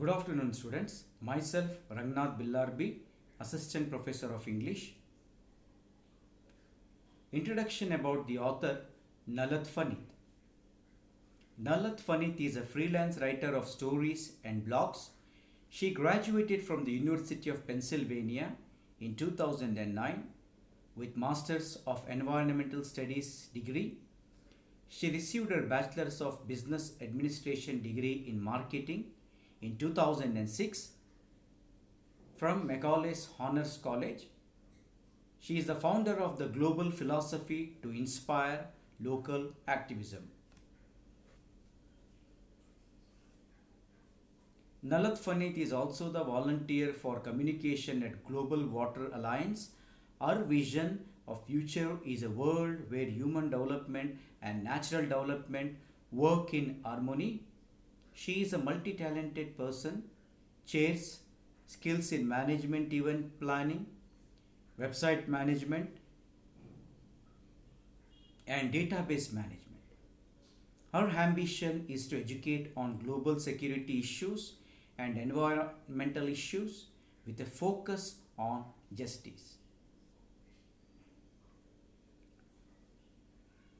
Good afternoon, students. Myself, Rangnath Billarbi, Assistant Professor of English. Introduction about the author Nalat Phanit. Nalat Phanit is a freelance writer of stories and blogs. She graduated from the University of Pennsylvania in 2009 with Masters of Environmental Studies degree. She received her Bachelor's of Business Administration degree in Marketing in 2006 from Macaulay's Honors College. She is the founder of the Global Philosophy to Inspire Local Activism. Nalat Phanit is also the volunteer for communication at Global Water Alliance. Our vision of future is a world where human development and natural development work in harmony. She is a multi-talented person, chairs skills in management, event planning, website management, and database management. Her ambition is to educate on global security issues and environmental issues with a focus on justice.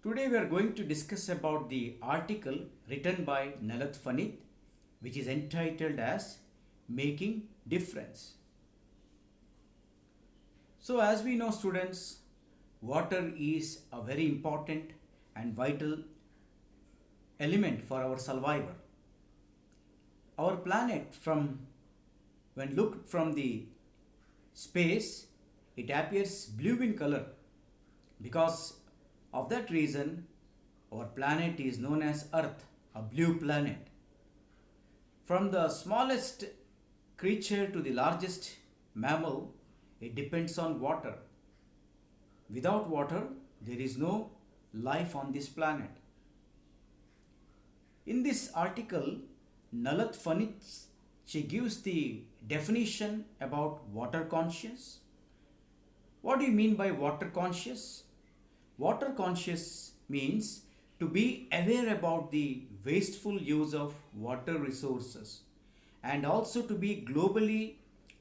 Today we are going to discuss about the article written by Nalat Phanit, which is entitled as Making Difference. So as we know, students, water is a very important and vital element for our survival. Our planet, when looked from the space, it appears blue in color. Because of that reason, our planet is known as Earth, a blue planet. From the smallest creature to the largest mammal, it depends on water. Without water, there is no life on this planet. In this article, Nalat Phanit, she gives the definition about water conscious. What do you mean by water conscious? Water conscious means to be aware about the wasteful use of water resources and also to be globally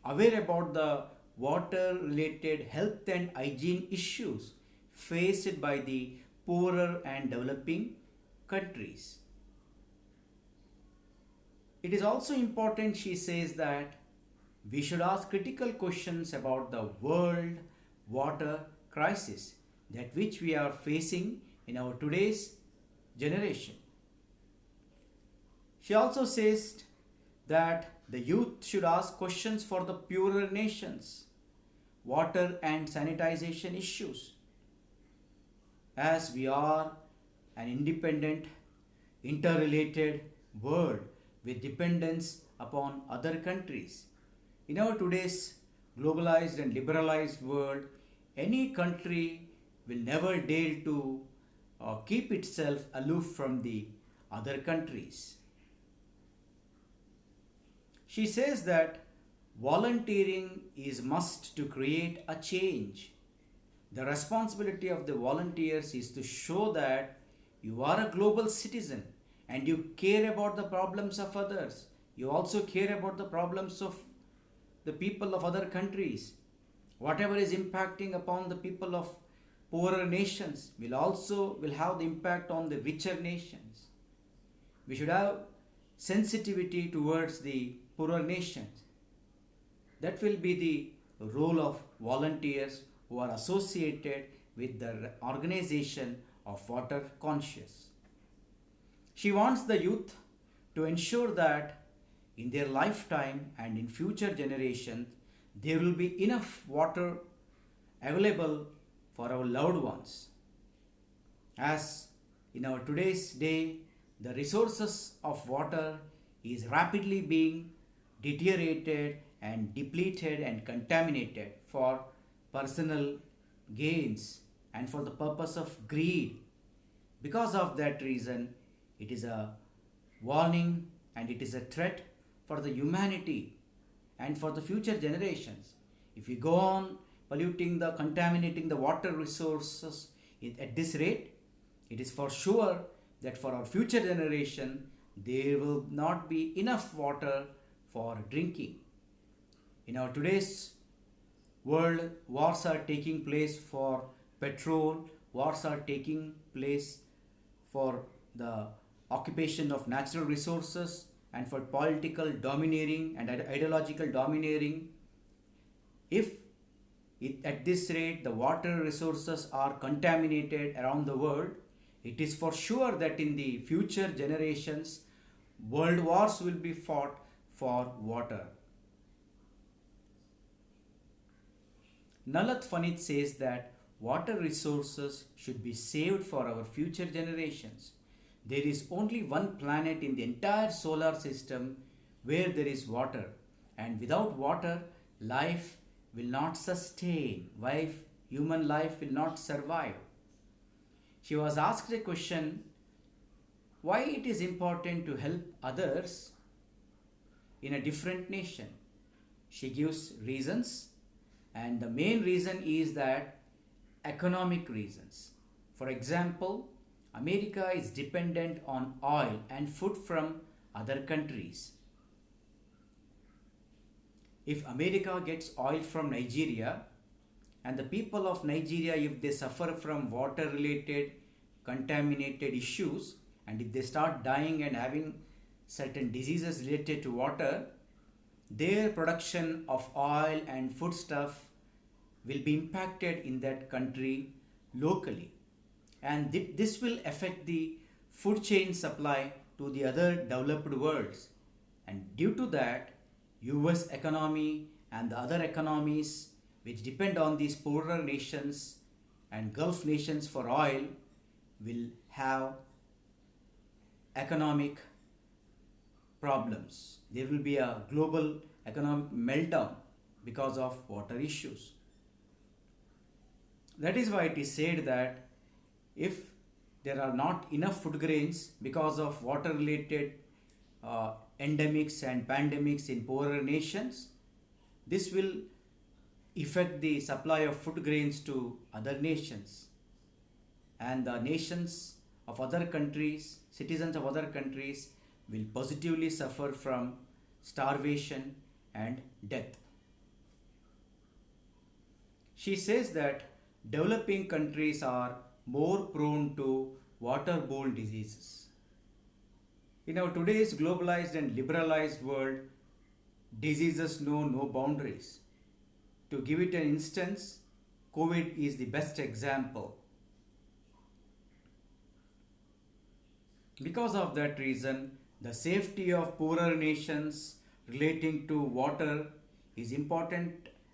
aware about the water related health and hygiene issues faced by the poorer and developing countries. It is also important, she says, that we should ask critical questions about the world water crisis that which we are facing in our today's generation. She also says that the youth should ask questions for the poorer nations, water and sanitization issues, as we are an independent, interrelated world with dependence upon other countries. In our today's globalized and liberalized world, any country will never dare to keep itself aloof from the other countries. She says that volunteering is must to create a change. The responsibility of the volunteers is to show that you are a global citizen and you care about the problems of others. You also care about the problems of the people of other countries. Whatever is impacting upon the people of poorer nations will have the impact on the richer nations. We should have sensitivity towards the poorer nations. That will be the role of volunteers who are associated with the organization of water conscious. She wants the youth to ensure that in their lifetime and in future generations there will be enough water available for our loved ones. As in our today's day, the resources of water is rapidly being deteriorated and depleted and contaminated for personal gains and for the purpose of greed. Because of that reason, it is a warning and it is a threat for the humanity and for the future generations. If we go on contaminating the water resources at this rate, it is for sure that for our future generation there will not be enough water for drinking. In our today's world, wars are taking place for petrol, wars are taking place for the occupation of natural resources and for political domineering and ideological domineering. If at this rate the water resources are contaminated around the world, it is for sure that in the future generations, world wars will be fought for water. Nalat Fanit says that water resources should be saved for our future generations. There is only one planet in the entire solar system where there is water, and without water, life will not sustain. Human life will not survive. She was asked a question, why it is important to help others in a different nation. She gives reasons, and the main reason is that economic reasons. For example, America is dependent on oil and food from other countries. If America gets oil from Nigeria, and the people of Nigeria, if they suffer from water related contaminated issues, and if they start dying and having certain diseases related to water, their production of oil and foodstuff will be impacted in that country locally, and this will affect the food chain supply to the other developed worlds. And due to that, US economy and the other economies which depend on these poorer nations and Gulf nations for oil will have economic problems. There will be a global economic meltdown because of water issues. That is why it is said that if there are not enough food grains because of water related endemics and pandemics in poorer nations, this will affect the supply of food grains to other nations, and the nations of other countries, citizens of other countries, will positively suffer from starvation and death. She says that developing countries are more prone to waterborne diseases. In our today's globalized and liberalized world, diseases know no boundaries. To give it an instance, COVID is the best example. Because of that reason, the safety of poorer nations relating to water is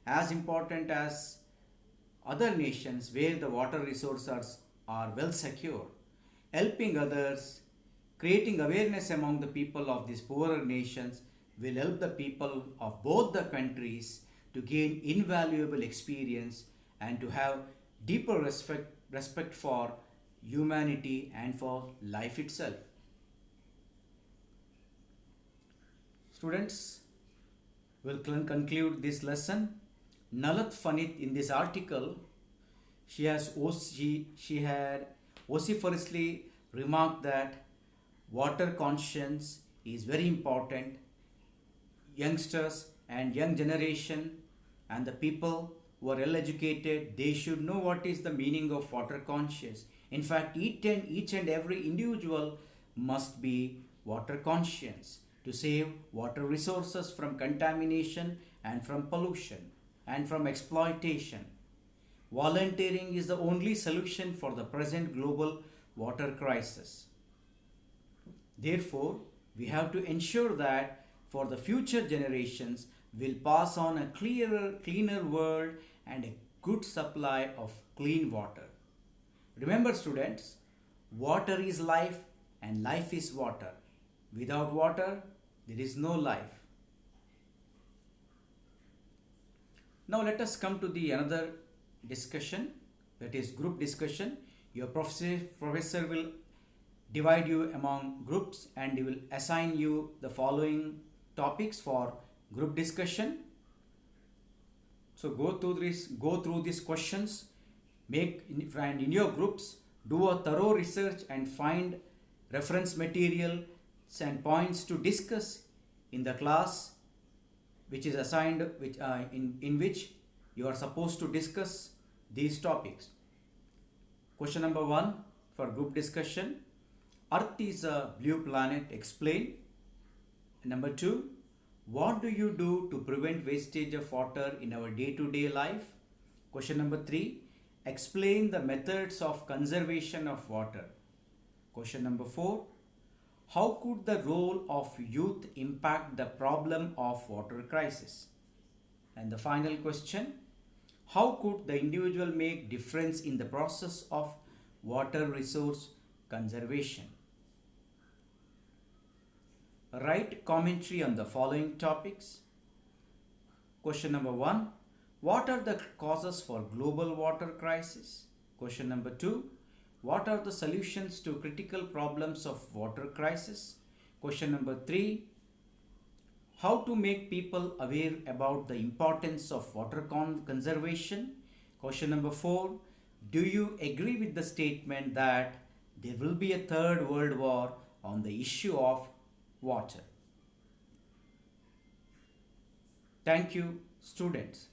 as important as other nations where the water resources are well secure. Helping others, creating awareness among the people of these poorer nations will help the people of both the countries to gain invaluable experience and to have deeper respect for humanity and for life itself. Students, will conclude this lesson. Nalat Fanit, in this article, she had vociferously remarked that water conscience is very important. Youngsters and young generation and the people who are well educated, they should know what is the meaning of water conscious. In fact, each and every individual must be water conscious to save water resources from contamination and from pollution and from exploitation. Volunteering is the only solution for the present global water crisis. Therefore, we have to ensure that for the future generations will pass on a cleaner world and a good supply of clean water. Remember students, water is life and life is water. Without water, there is no life. Now let us come to the another discussion, that is group discussion. Your professor will divide you among groups and he will assign you the following topics for group discussion. So go through these questions, and in your groups do a thorough research and find reference material and points to discuss in the class which is assigned, in which you are supposed to discuss these topics. Question number 1 for group discussion: Earth is a blue planet, explain. Number 2, what do you do to prevent wastage of water in our day-to-day life? Question number 3, explain the methods of conservation of water. Question number 4, how could the role of youth impact the problem of water crisis? And the final question, how could the individual make difference in the process of water resource conservation? Write commentary on the following topics. Question number 1, what are the causes for global water crisis? Question number 2, what are the solutions to critical problems of water crisis? Question number 3, how to make people aware about the importance of water conservation? Question number 4, do you agree with the statement that there will be a third world war on the issue of water? Thank you, students.